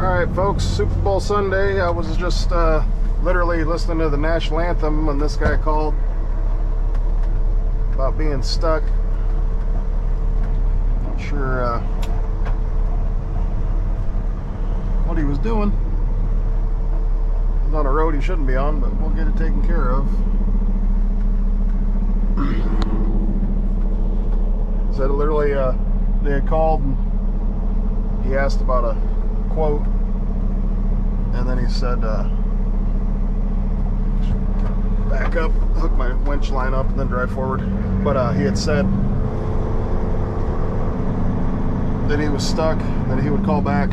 Alright folks, Super Bowl Sunday. I was just literally listening to the National Anthem when this guy called about being stuck. Not sure what he was doing. He's on a road he shouldn't be on, but we'll get it taken care of. Said literally they had called and he asked about a quote, and then he said back up, hook my winch line up, and then drive forward. But he had said that he was stuck, that he would call back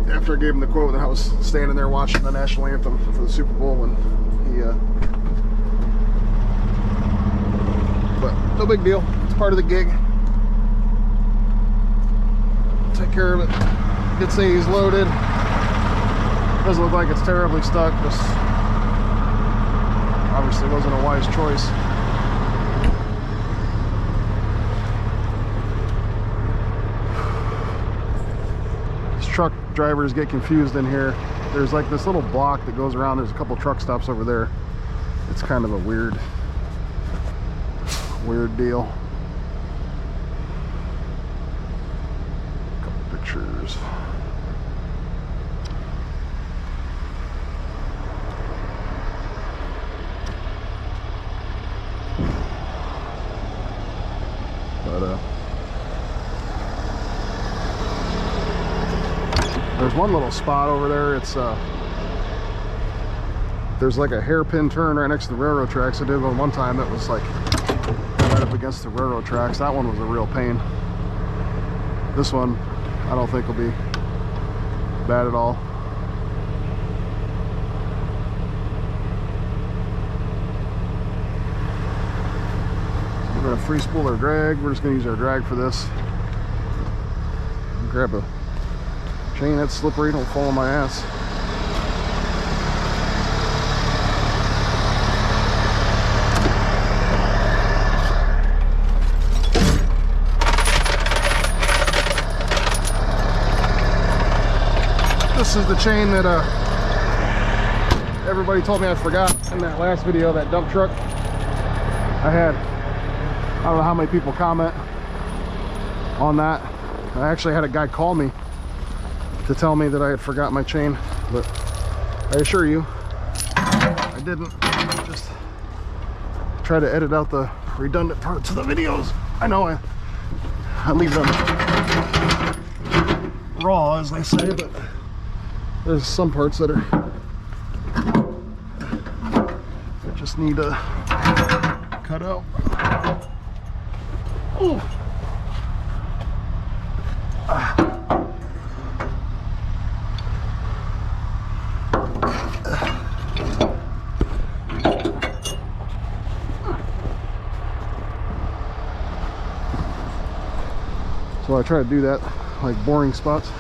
after I gave him the quote. And I was standing there watching the National Anthem for the Super Bowl when he but no big deal, it's part of the gig. Take care of it. Did say he's loaded. Doesn't look like it's terribly stuck. Just obviously wasn't a wise choice. These truck drivers get confused in here. There's like this little block that goes around. There's a couple truck stops over there. It's kind of a weird deal. Pictures. But there's one little spot over there. It's there's like a hairpin turn right next to the railroad tracks. I did one time that was like right up against the railroad tracks. That one was a real pain. This one I don't think will be bad at all. So we're going to free spool our drag. We're just going to use our drag for this. Grab a chain that's slippery, don't fall on my ass. This is the chain that everybody told me I forgot in that last video, that dump truck I had. I don't know how many people comment on that. I actually had a guy call me to tell me that I had forgot my chain, but I assure you I didn't. I just try to edit out the redundant parts of the videos. I know I leave them raw, as they say, but there's some parts that just need to cut out. Ooh. So I try to do that, like boring spots.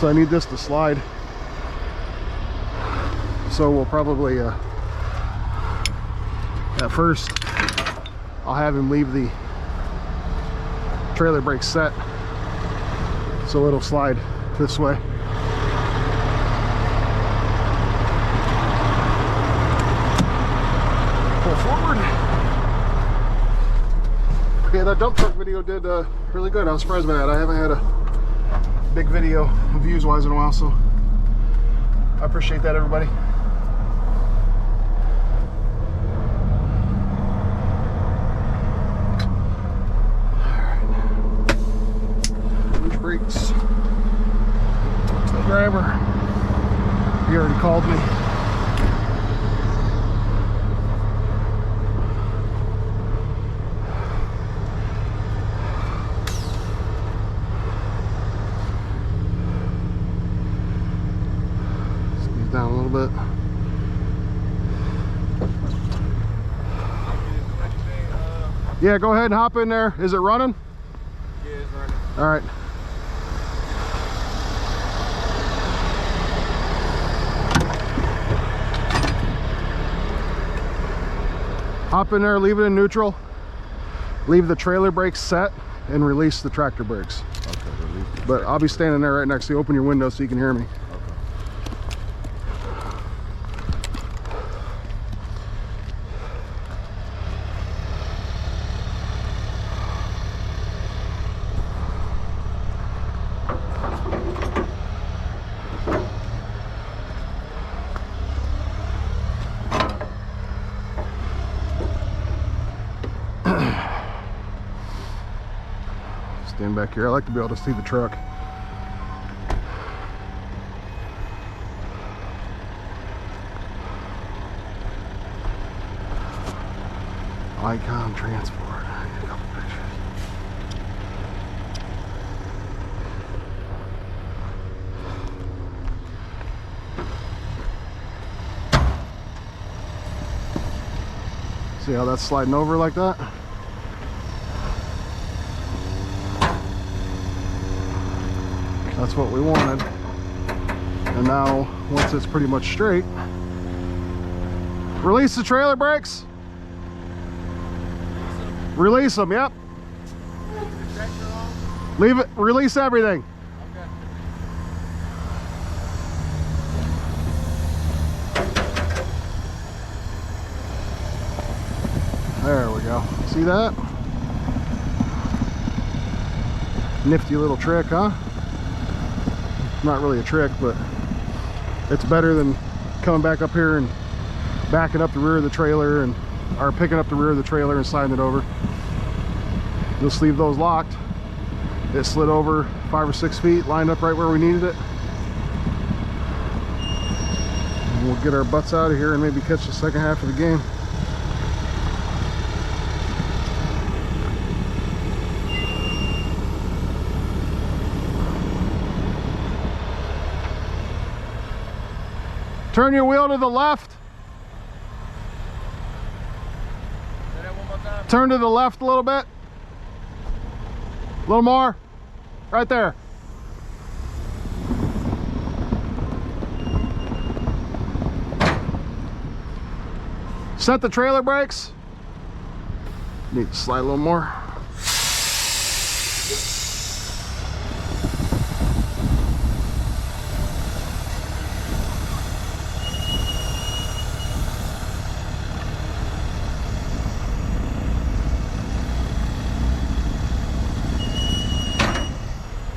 So I need this to slide. So we'll probably, at first, I'll have him leave the trailer brake set so it'll slide this way. Pull forward. Okay, that dump truck video did really good. I was surprised by that. I haven't had a big video views wise in a while, so I appreciate that, everybody. Alright, which brakes? Talk to the driver. He already called me. Down a little bit. Yeah, go ahead and hop in there. Is it running? Yeah, it's running. All right. Hop in there, leave it in neutral, leave the trailer brakes set, and release the tractor brakes. Okay, release the but I'll be standing there right next to you. Open your window so you can hear me. Stand back here. I like to be able to see the truck. Icon transport. I need a couple pictures. See how that's sliding over like that? That's what we wanted. And now, once it's pretty much straight, release the trailer brakes. Release them, yep. Leave it, release everything. There we go. See that? Nifty little trick, huh? Not really a trick, but it's better than coming back up here and backing up the rear of the trailer or picking up the rear of the trailer and sliding it over. Just leave those locked. It slid over 5 or 6 feet, lined up right where we needed it. And we'll get our butts out of here and maybe catch the second half of the game. Turn your wheel to the left. Say that one more time. Turn to the left a little bit. A little more. Right there. Set the trailer brakes. Need to slide a little more.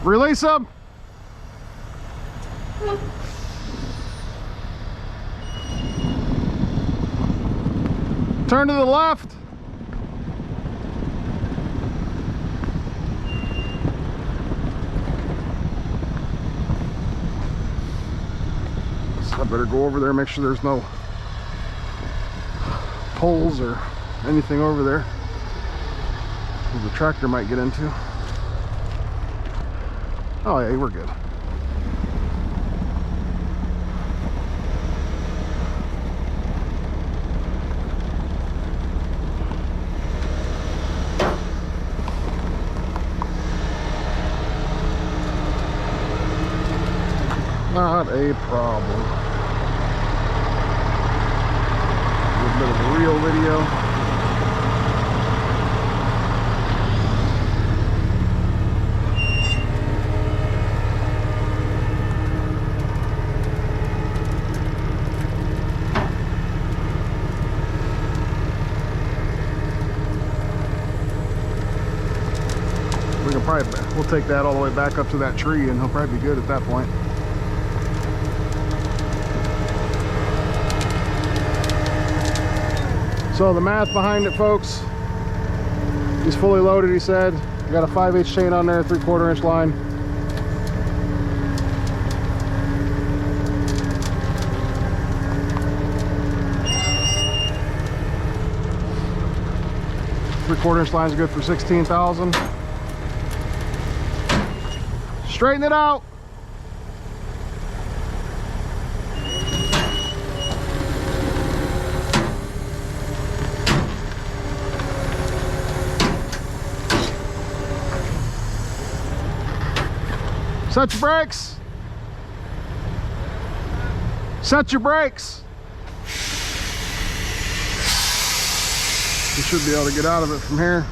Release them. Turn to the left. So I better go over there and make sure there's no poles or anything over there the tractor might get into. Oh yeah, we're good. Not a problem. A little bit of a real video. We'll take that all the way back up to that tree and he'll probably be good at that point. So the math behind it, folks, he's fully loaded, he said. I got a 5/8 chain on there, 3/4 inch line. Three-quarter inch line is good for 16,000. Straighten it out. Set your brakes. Set your brakes. We should be able to get out of it from here.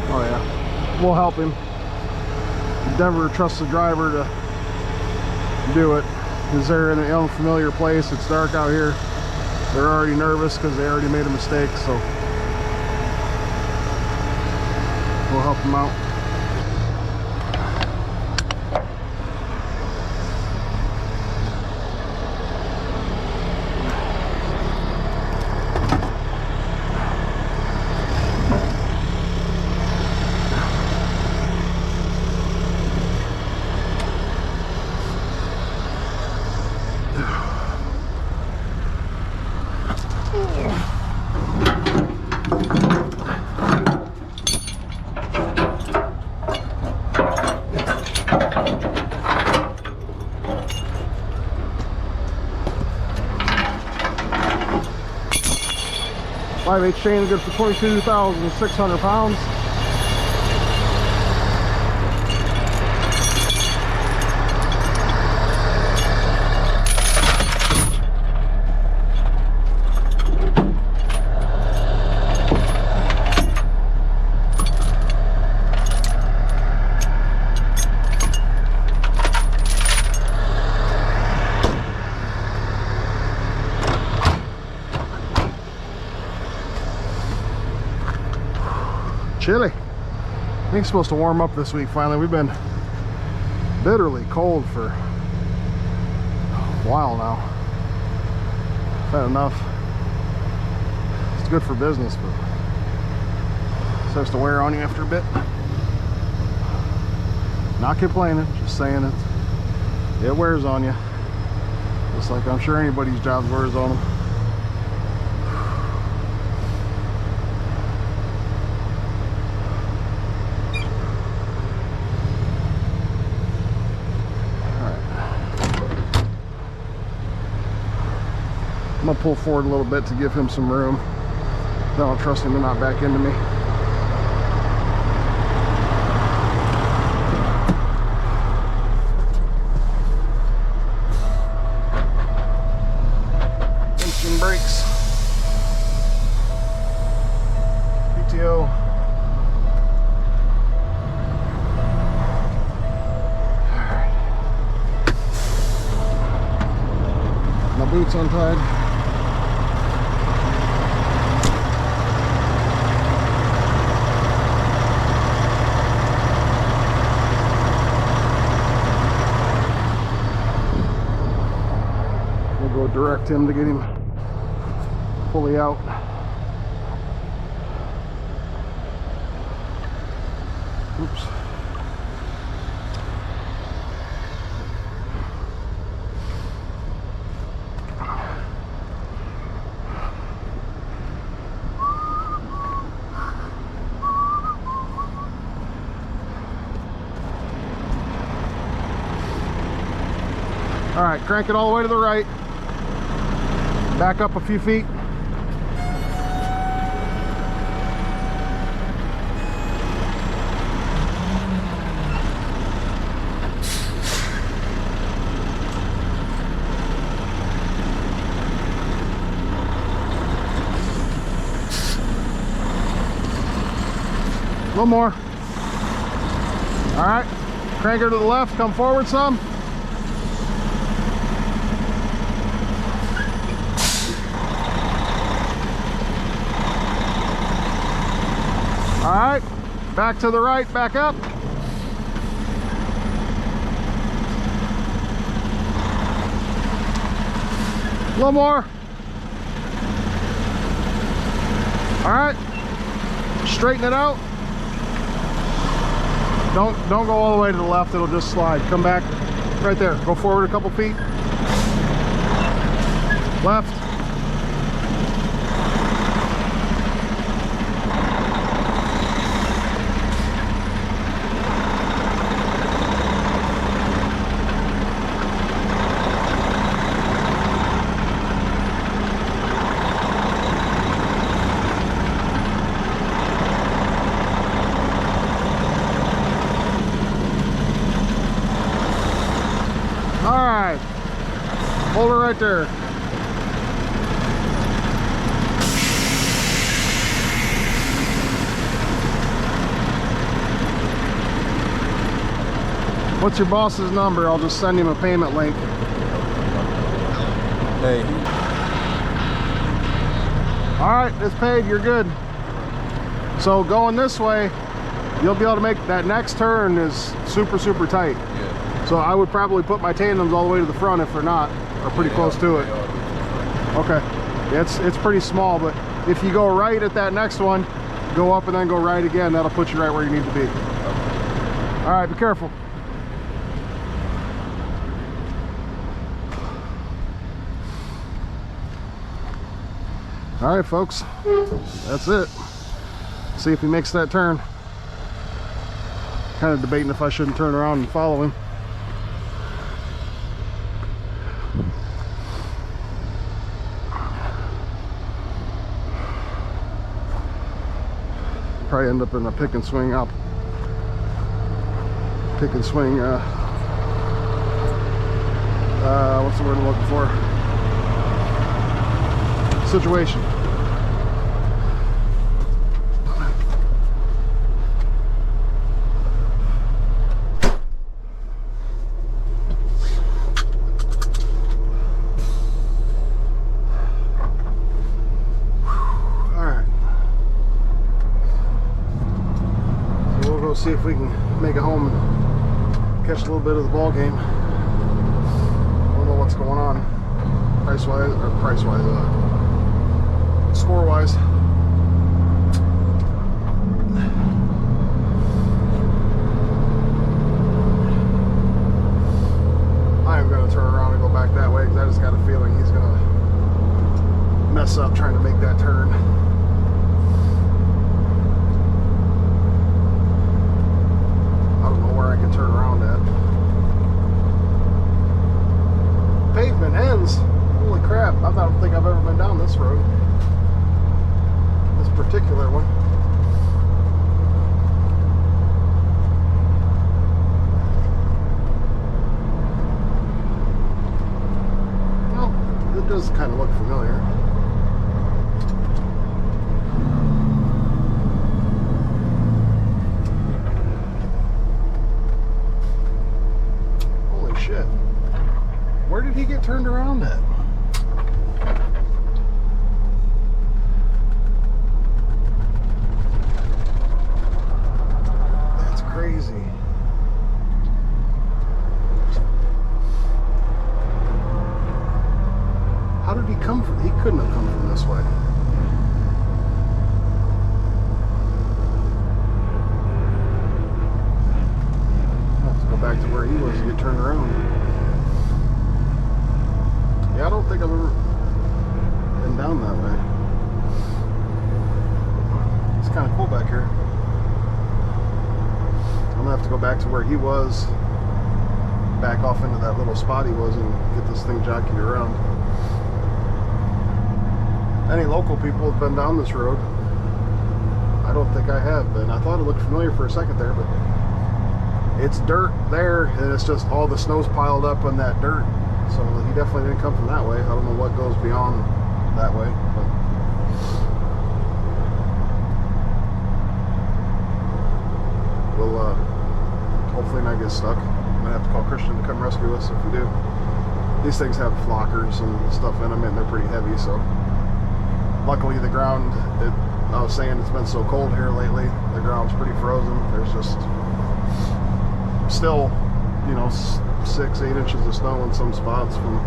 Oh yeah, we'll help him. Never trust the driver to do it because they're in an unfamiliar place. It's dark out here. They're already nervous because they already made a mistake, so we'll help them out. Five-eighths chain good for 22,600 pounds. Chilly. I think it's supposed to warm up this week finally. We've been bitterly cold for a while now. I've had enough. It's good for business, but it starts to wear on you after a bit. Not complaining, just saying it wears on you. Just like I'm sure anybody's job wears on them. I'm gonna pull forward a little bit to give him some room. I don't trust him to not back into me. Engine brakes. PTO. Alright. My boots untied. Direct him to get him fully out. Oops. All right, crank it all the way to the right. Back up a few feet. A little more. All right, crank her to the left, come forward some. All right, back to the right, back up. A little more. All right, straighten it out. Don't go all the way to the left, it'll just slide. Come back right there, go forward a couple feet. Left. right there. What's your boss's number? I'll just send him a payment link. Hey. All right, it's paid, you're good. So going this way, you'll be able to make that next turn is super, super tight. Yeah. So I would probably put my tandems all the way to the front if they're not, or pretty close to it. Okay, it's pretty small, but if you go right at that next one, go up and then go right again, that'll put you right where you need to be. All right, be careful. All right, folks, that's it. See if he makes that turn. Kind of debating if I shouldn't turn around and follow him. Probably end up in a pick and swing up. Pick and swing, what's the word I'm looking for? Situation. See if we can make it home and catch a little bit of the ball game. I don't know what's going on price-wise, score-wise. I am going to turn around and go back that way because I just got a feeling he's going to mess up trying to make that turn. I can turn around at. Pavement ends. Holy crap, I don't think I've ever been down this road. This particular one. Well, it does kind of look familiar. Where did he get turned around at? That's crazy. How did he come from? He couldn't have come from this way. I'll have to go back to where he was to get turned around. Yeah, I don't think I've ever been down that way. It's kind of cool back here. I'm gonna have to go back to where he was, back off into that little spot he was, and get this thing jockeyed around. Any local people have been down this road? I don't think I have been. I thought it looked familiar for a second there, but it's dirt there, and it's just all the snow's piled up on that dirt. So he definitely didn't come from that way. I don't know what goes beyond that way, but we'll hopefully not get stuck. I'm gonna have to call Christian to come rescue us if we do. These things have flockers and stuff in them, and they're pretty heavy. So luckily the ground, I was saying it's been so cold here lately, the ground's pretty frozen. There's just still, you know, 6-8 inches of snow in some spots from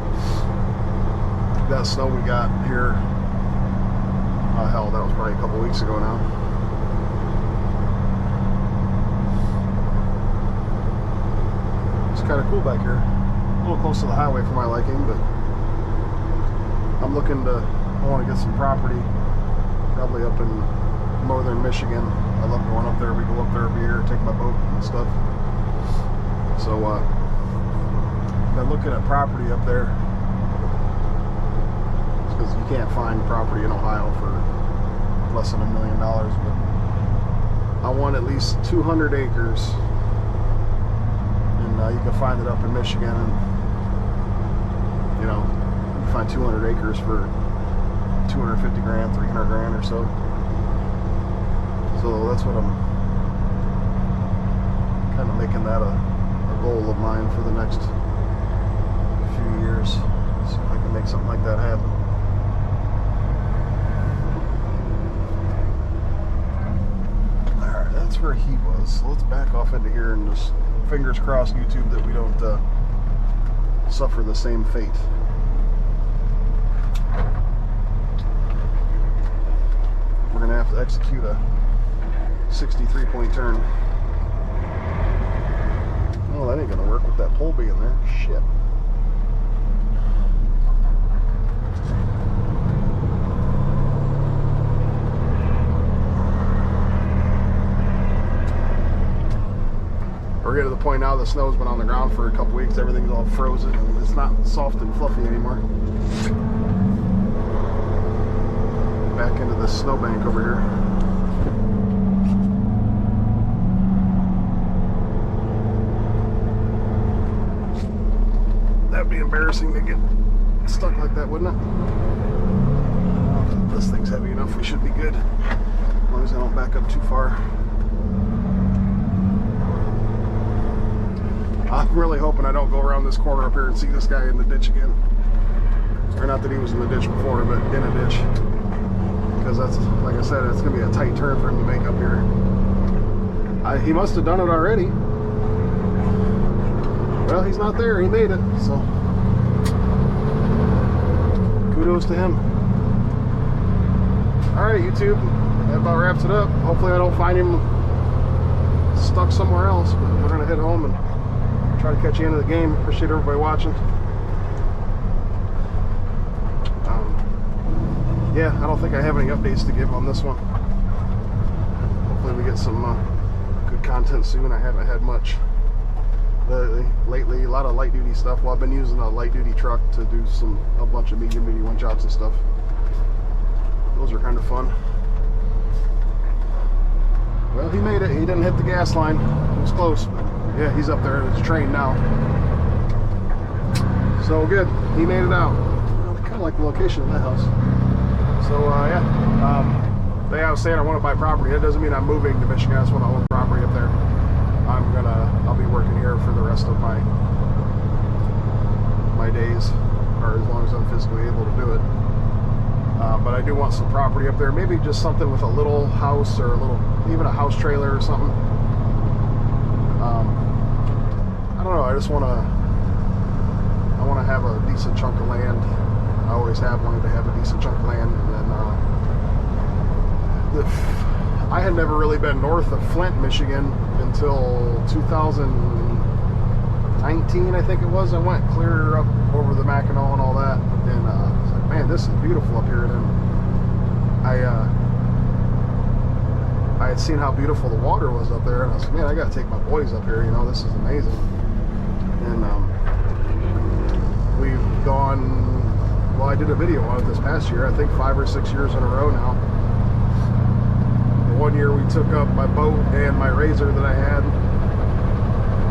that snow we got here. Hell, that was probably a couple weeks ago now. It's kind of cool back here. A little close to the highway for my liking, but I'm looking to, I want to get some property, probably up in northern Michigan. I love going up there. We go up there every year, take my boat and stuff. So, been looking at property up there because you can't find property in Ohio for less than $1 million, but I want at least 200 acres, and you can find it up in Michigan, and you know, can find 200 acres for 250 grand, 300 grand or so. So that's what I'm kind of making that a goal of mine for the next few years. See if I can make something like that happen. Alright, that's where he was. So let's back off into here and just fingers crossed, YouTube, that we don't suffer the same fate. We're going to have to execute a 63-point turn. Oh, that ain't going to work with that pole being there. Shit. We're getting to the point now the snow's been on the ground for a couple weeks. Everything's all frozen. It's not soft and fluffy anymore. Back into the snowbank over here. That'd be embarrassing to get stuck like that, wouldn't it? This thing's heavy enough. We should be good. As long as I don't back up too far. I'm really hoping I don't go around this corner up here and see this guy in the ditch again. Or not that he was in the ditch before, but in a ditch. Because that's, like I said, it's going to be a tight turn for him to make up here. He must have done it already. Well, he's not there. He made it. So, kudos to him. Alright, YouTube. That about wraps it up. Hopefully I don't find him stuck somewhere else. But we're going to head home and try to catch the end of the game. Appreciate everybody watching. Yeah, I don't think I have any updates to give on this one. Hopefully we get some good content soon. I haven't had much lately. A lot of light duty stuff. Well, I've been using a light duty truck to do a bunch of medium duty one jobs and stuff. Those are kind of fun. Well, he made it. He didn't hit the gas line. It was close. But yeah, he's up there in his train now. So good. He made it out. I kind of like the location of that house. So yeah, I was saying I want to buy property. That doesn't mean I'm moving to Michigan. I just want to own property up there. I'll be working here for the rest of my days, or as long as I'm physically able to do it. But I do want some property up there. Maybe just something with a little house or even a house trailer or something. I don't know. I just want to have a decent chunk of land. I always have wanted to have a decent chunk of land, and then I had never really been north of Flint, Michigan until 2019, I think it was. I went clear up over the Mackinac and all that, and I was like, man, this is beautiful up here. And then I had seen how beautiful the water was up there, and I was like, man, I got to take my boys up here. You know, this is amazing. And we've gone. Well, I did a video on it this past year, I think 5 or 6 years in a row now. The one year we took up my boat and my Razor that I had.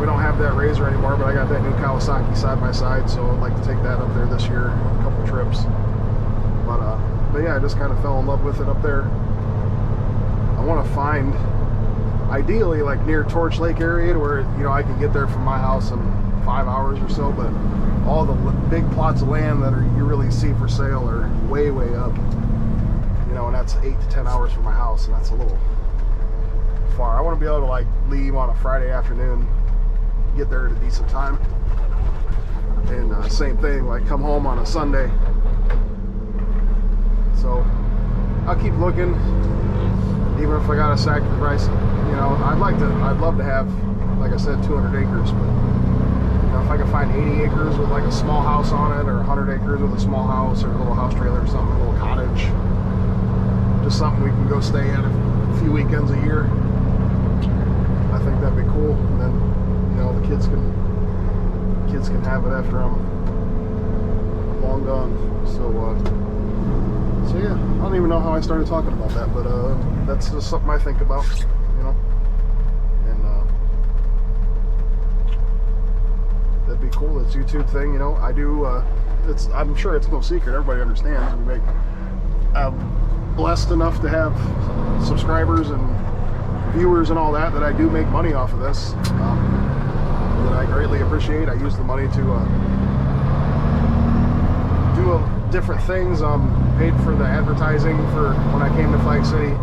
We don't have that Razor anymore, but I got that new Kawasaki side by side, so I'd like to take that up there this year, a couple trips. But yeah, I just kind of fell in love with it up there. I want to find, ideally, like near Torch Lake area, where I can get there from my house in 5 hours or so, but all the big plots of land that you really see for sale are way up, and that's 8 to 10 hours from my house, and that's a little far. I want to be able to like leave on a Friday afternoon, get there at a decent time, and same thing, like come home on a Sunday. So I'll keep looking, even if I got to sacrifice. I'd love to have, like I said, 200 acres, but if I could find 80 acres with like a small house on it, or 100 acres with a small house, or a little house trailer or something, a little cottage, just something we can go stay at a few weekends a year, I think that'd be cool. And then, the kids can have it after I'm long gone. So yeah, I don't even know how I started talking about that, but that's just something I think about, That'd be cool. This YouTube thing, I do I'm sure it's no secret. Everybody understands. I'm blessed enough to have subscribers and viewers and all that I do make money off of this. That I greatly appreciate. I use the money to do different things. Paid for the advertising for when I came to Flag City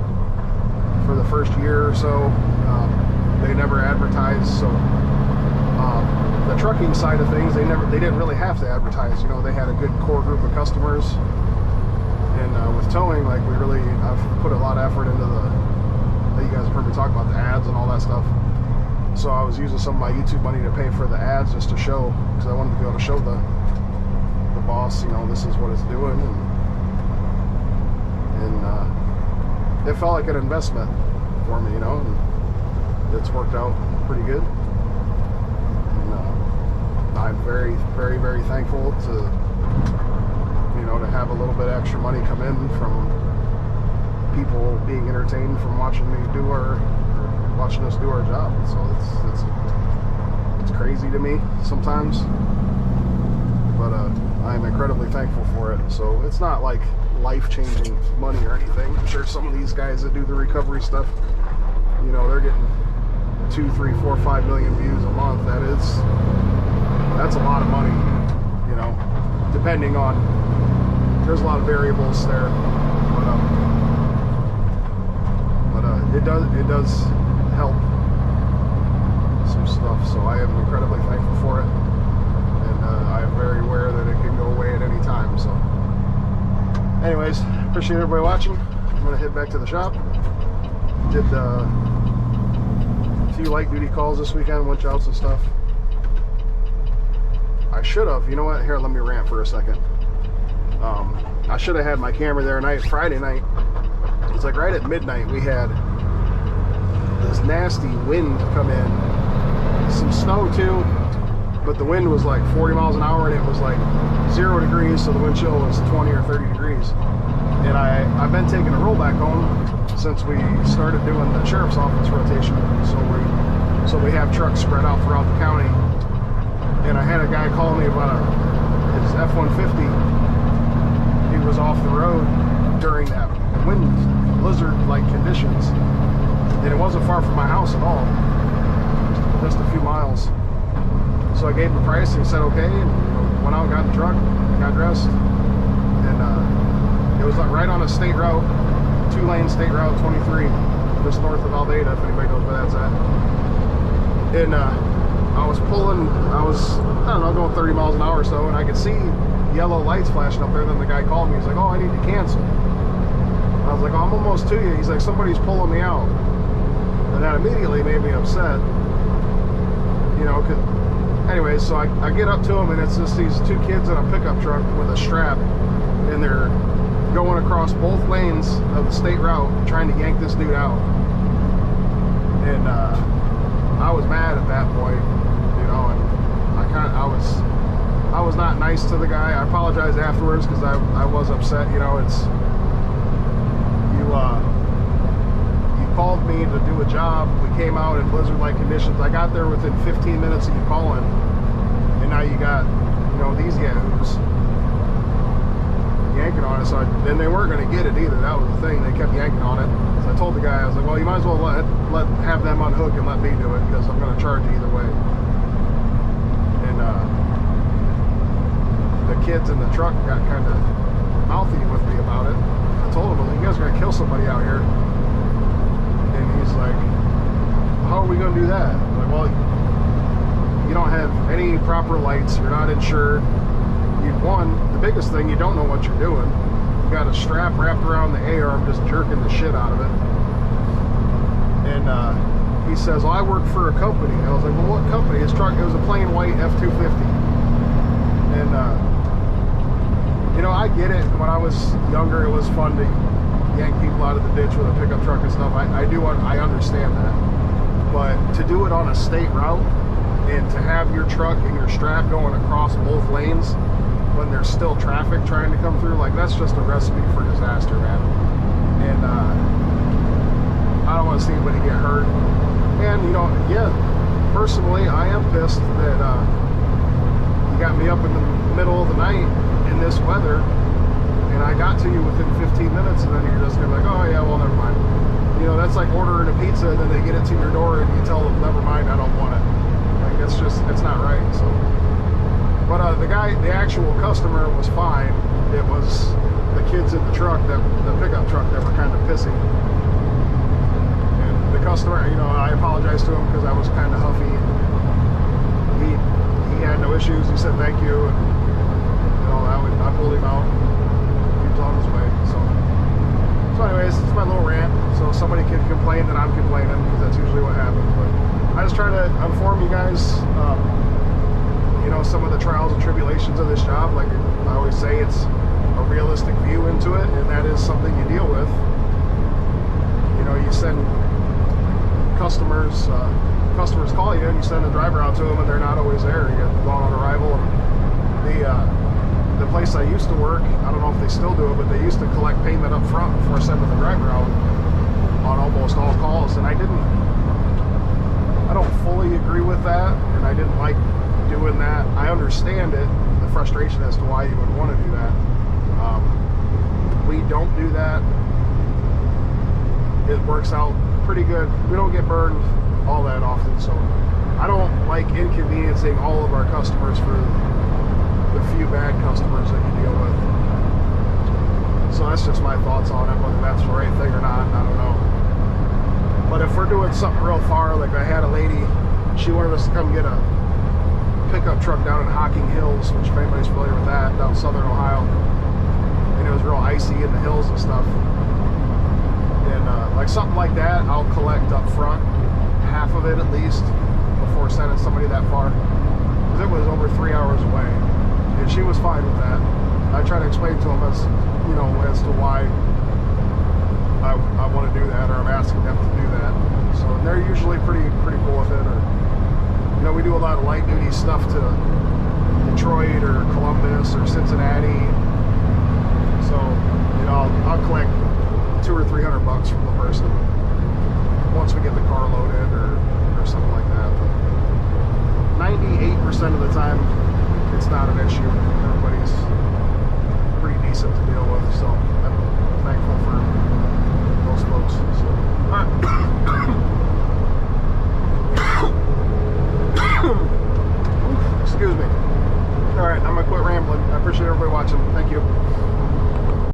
for the first year or so. They never advertised, so the trucking side of things, they didn't really have to advertise. You know, they had a good core group of customers, and with towing, like I've put a lot of effort into you guys have heard me talk about the ads and all that stuff. So I was using some of my YouTube money to pay for the ads just to show, because I wanted to be able to show the boss, you know, this is what it's doing, and it felt like an investment for me, you know, and it's worked out pretty good. And I'm very, very, very thankful to, you know, to have a little bit extra money come in from people being entertained from watching us do our job. So it's crazy to me sometimes, but I'm incredibly thankful for it. So it's not like life-changing money or anything. I'm sure some of these guys that do the recovery stuff, you know, they're getting 2, 3, 4, 5 million views a month. That's a lot of money, you know, depending on, there's a lot of variables there, but it does help some stuff. So I am incredibly thankful for it, and I am very aware that it can go away at any time. So anyways, appreciate everybody watching. I'm gonna head back to the shop. Did a few light duty calls this weekend, winch outs and stuff. I should have, you know what, here, let me rant for a second. I should have had my camera there Friday night. It's like right at midnight we had this nasty wind come in, some snow too, but the wind was like 40 miles an hour, and it was like 0 degrees, so the wind chill was 20 or 30 degrees. And I've been taking a rollback home since we started doing the sheriff's office rotation, so we have trucks spread out throughout the county. And I had a guy call me about his F-150. He was off the road during that wind blizzard-like conditions, and it wasn't far from my house at all, just a few miles. So I gave him the price, and he said okay, and went out, got in the truck, got dressed, and it was like right on a state route, 2-lane state route 23, just north of Aldeta, if anybody knows where that's at. And I was pulling, I don't know, going 30 miles an hour or so, and I could see yellow lights flashing up there. Then the guy called me, he's like, oh, I need to cancel. And I was like, oh, I'm almost to you. He's like, somebody's pulling me out. And that immediately made me upset, you know, anyway, so I get up to him, and it's just these 2 kids in a pickup truck with a strap, and they're going across both lanes of the state route trying to yank this dude out. And I was mad at that point, you know, and I was not nice to the guy. I apologized afterwards because I was upset, you know. It's you called me to do a job. We came out in blizzard-like conditions. I got there within 15 minutes of you calling, and now you got, you know, these guys yanking on it. So then they weren't going to get it either. That was the thing. They kept yanking on it. So I told the guy, I was like, well, you might as well have them unhook and let me do it, because I'm going to charge you either way. And the kids in the truck got kind of mouthy with me about it. I told him, you guys are going to kill somebody out here. And he's like, how are we going to do that? I'm like, well, you don't have any proper lights. You're not insured. The biggest thing, you don't know what you're doing. You got a strap wrapped around the A-arm, just jerking the shit out of it. And he says, well, I work for a company. And I was like, well, what company? His truck, it was a plain white F-250. And you know, I get it. When I was younger, it was fun to yank people out of the ditch with a pickup truck and stuff. I understand that. But to do it on a state route, and to have your truck and your strap going across both lanes when there's still traffic trying to come through, like, that's just a recipe for disaster, man. And I don't want to see anybody get hurt. And, you know, yeah, personally, I am pissed that you got me up in the middle of the night in this weather, and I got to you within 15 minutes, and then you're just gonna be like, oh yeah, well, never mind. You know, that's like ordering a pizza, and then they get it to your door, and you tell them, never mind, I don't want it. Like, it's just, it's not right. So, but the actual customer was fine. It was the kids in the truck, the pickup truck, that were kind of pissy. And the customer, you know, I apologized to him because I was kind of huffy. He had no issues. He said thank you, and you know, I pulled him out. He was on his way. So anyways, it's my little rant. So somebody can complain that I'm complaining, because that's usually what happens. But I just try to inform you guys, you know, some of the trials and tribulations of this job. Like I always say, it's a realistic view into it, and that is something you deal with. You know, you send customers call you, and you send a driver out to them, and they're not always there. You get gone on arrival. And the place I used to work, I don't know if they still do it, but they used to collect payment up front before sending the driver out on almost all calls, and I don't fully agree with that, and I didn't like doing that. I understand it, the frustration as to why you would want to do that. We don't do that. It works out pretty good. We don't get burned all that often, so I don't like inconveniencing all of our customers for the few bad customers that you deal with. So that's just my thoughts on it. Whether that's the right thing or not, I don't know. But if we're doing something real far, like I had a lady, she wanted us to come get a pickup truck down in Hocking Hills, which if anybody's familiar with that, down in southern Ohio, and it was real icy in the hills and stuff. And like something like that, I'll collect up front, half of it at least, before sending somebody that far, because it was over 3 hours away. And she was fine with that. I try to explain to them as, you know, as to why I want to do that, or I'm asking them to do that. So they're usually pretty cool with it. Or, you know, we do a lot of light duty stuff to Detroit or Columbus or Cincinnati. So, you know, I'll collect $200 or $300 from the person once we get the car loaded or something like that. But 98% of the time, it's not an issue. Everybody's pretty decent to deal with, so I'm thankful for